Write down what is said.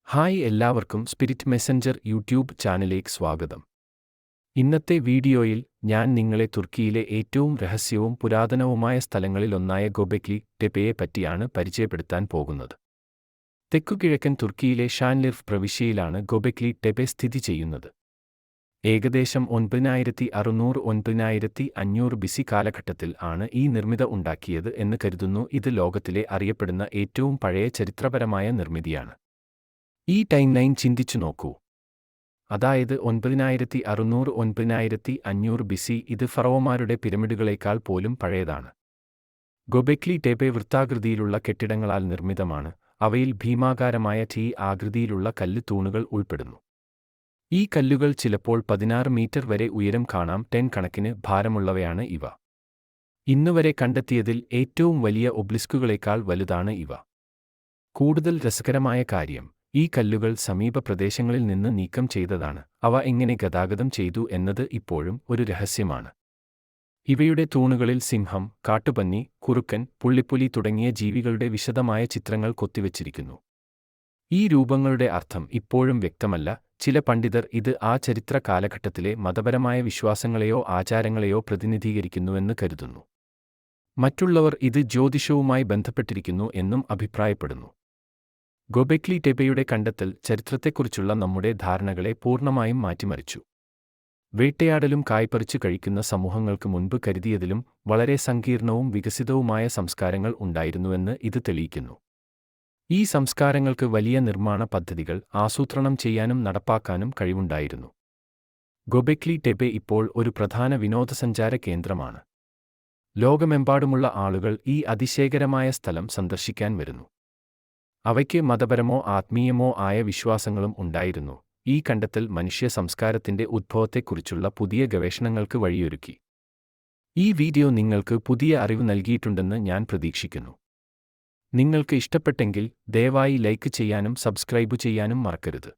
Hi എല്ലാവർക്കും spirit messenger YouTube ചാനലിലേക്ക് സ്വാഗതം. ഇന്നത്തെ വീഡിയോയിൽ ഞാൻ നിങ്ങളെ തുർക്കിയിലെ ഏറ്റവും രഹസ്യവും പുരാതനവുമായ സ്ഥലങ്ങളിലൊന്നായ ഗോബെക്ലി ടെപെയെ പറ്റിയാണ് പരിചയപ്പെടുത്താൻ പോകുന്നത്. തെക്കുകിഴക്കൻ തുർക്കിയിലെ ഷാൻലിർഫ് പ്രവിശ്യയിലാണ് ഗോബെക്ലി ടെപെ സ്ഥിതി ചെയ്യുന്നത്. ഏകദേശം 9600–9500 ബിസി കാലഘട്ടത്തിൽ ആണ് ഈ നിർമ്മിത ഉണ്ടാക്കിയത് എന്ന് കരുതുന്നു. ഇത് ലോകത്തിലെ അറിയപ്പെടുന്ന ഏറ്റവും പഴയ ചരിത്രപരമായ നിർമ്മിതിയാണ്. ഈ ടൈം ലൈൻ ചിന്തിച്ചു നോക്കൂ. അതായത് 9600–9500 ബിസി. ഇത് ഫറോമാരുടെ പിരമിഡുകളേക്കാൾ പോലും പഴയതാണ്. ഗോബെക്ലി ടെപെ വൃത്താകൃതിയിലുള്ള കെട്ടിടങ്ങളാൽ നിർമ്മിതമാണ്. അവയിൽ ഭീമാകാരമായ ടി ആകൃതിയിലുള്ള കല്ല് തൂണുകൾ ഉൾപ്പെടുന്നു. ഈ കല്ലുകൾ ചിലപ്പോൾ 16 മീറ്റർ വരെ ഉയരം കാണാം. ടൺ കണക്കിന് ഭാരമുള്ളവയാണ് ഇവ. ഇന്നുവരെ കണ്ടെത്തിയതിൽ ഏറ്റവും വലിയ ഒബ്ലിസ്കുകളേക്കാൾ വലുതാണ് ഇവ. കൂടുതൽ രസകരമായ കാര്യം, ഈ കല്ലുകൾ സമീപ പ്രദേശങ്ങളിൽ നിന്ന് നീക്കം ചെയ്തതാണ്. അവ എങ്ങനെ ഗതാഗതം ചെയ്തു എന്നത് ഇപ്പോഴും ഒരു രഹസ്യമാണ്. ഇവയുടെ തൂണുകളിൽ സിംഹം, കാട്ടുപന്നി, കുറുക്കൻ, പുള്ളിപ്പുലി തുടങ്ങിയ ജീവികളുടെ വിശദമായ ചിത്രങ്ങൾ കൊത്തിവച്ചിരിക്കുന്നു. ഈ രൂപങ്ങളുടെ അർത്ഥം ഇപ്പോഴും വ്യക്തമല്ല. ചില പണ്ഡിതർ ഇത് ആ ചരിത്ര കാലഘട്ടത്തിലെ മതപരമായ വിശ്വാസങ്ങളെയോ ആചാരങ്ങളെയോ പ്രതിനിധീകരിക്കുന്നുവെന്ന് കരുതുന്നു. മറ്റുള്ളവർ ഇത് ജ്യോതിഷവുമായി ബന്ധപ്പെട്ടിരിക്കുന്നു എന്നും അഭിപ്രായപ്പെടുന്നു. ഗോബെക്ലി ടെപെയുടെ കണ്ടെത്തൽ ചരിത്രത്തെക്കുറിച്ചുള്ള നമ്മുടെ ധാരണകളെ പൂർണ്ണമായും മാറ്റിമറിച്ചു. വേട്ടയാടലും കായ്പറിച്ചു കഴിക്കുന്ന സമൂഹങ്ങൾക്ക് മുൻപ് കരുതിയതിലും വളരെ സങ്കീർണവും വികസിതവുമായ സംസ്കാരങ്ങൾ ഉണ്ടായിരുന്നുവെന്ന് ഇത് തെളിയിക്കുന്നു. ഈ സംസ്കാരങ്ങൾക്ക് വലിയ നിർമ്മാണ പദ്ധതികൾ ആസൂത്രണം ചെയ്യാനും നടപ്പാക്കാനും കഴിവുണ്ടായിരുന്നു. ഗോബെക്ലി ടെപെ ഇപ്പോൾ ഒരു പ്രധാന വിനോദസഞ്ചാര കേന്ദ്രമാണ്. ലോകമെമ്പാടുമുള്ള ആളുകൾ ഈ അതിശയകരമായ സ്ഥലം സന്ദർശിക്കാൻ വരുന്നു. അവയ്ക്ക് മതപരമോ ആത്മീയമോ ആയ വിശ്വാസങ്ങളും ഉണ്ടായിരുന്നു. ഈ കണ്ടെത്തൽ മനുഷ്യ സംസ്കാരത്തിന്റെ ഉദ്ഭവത്തെക്കുറിച്ചുള്ള പുതിയ ഗവേഷണങ്ങൾക്ക് വഴിയൊരുക്കി. ഈ വീഡിയോ നിങ്ങൾക്ക് പുതിയ അറിവ് നൽകിയിട്ടുണ്ടെന്ന് ഞാൻ പ്രതീക്ഷിക്കുന്നു. നിങ്ങൾക്ക് ഇഷ്ടപ്പെട്ടെങ്കിൽ ദയവായി ലൈക്ക് ചെയ്യാനും സബ്സ്ക്രൈബ് ചെയ്യാനും മറക്കരുത്.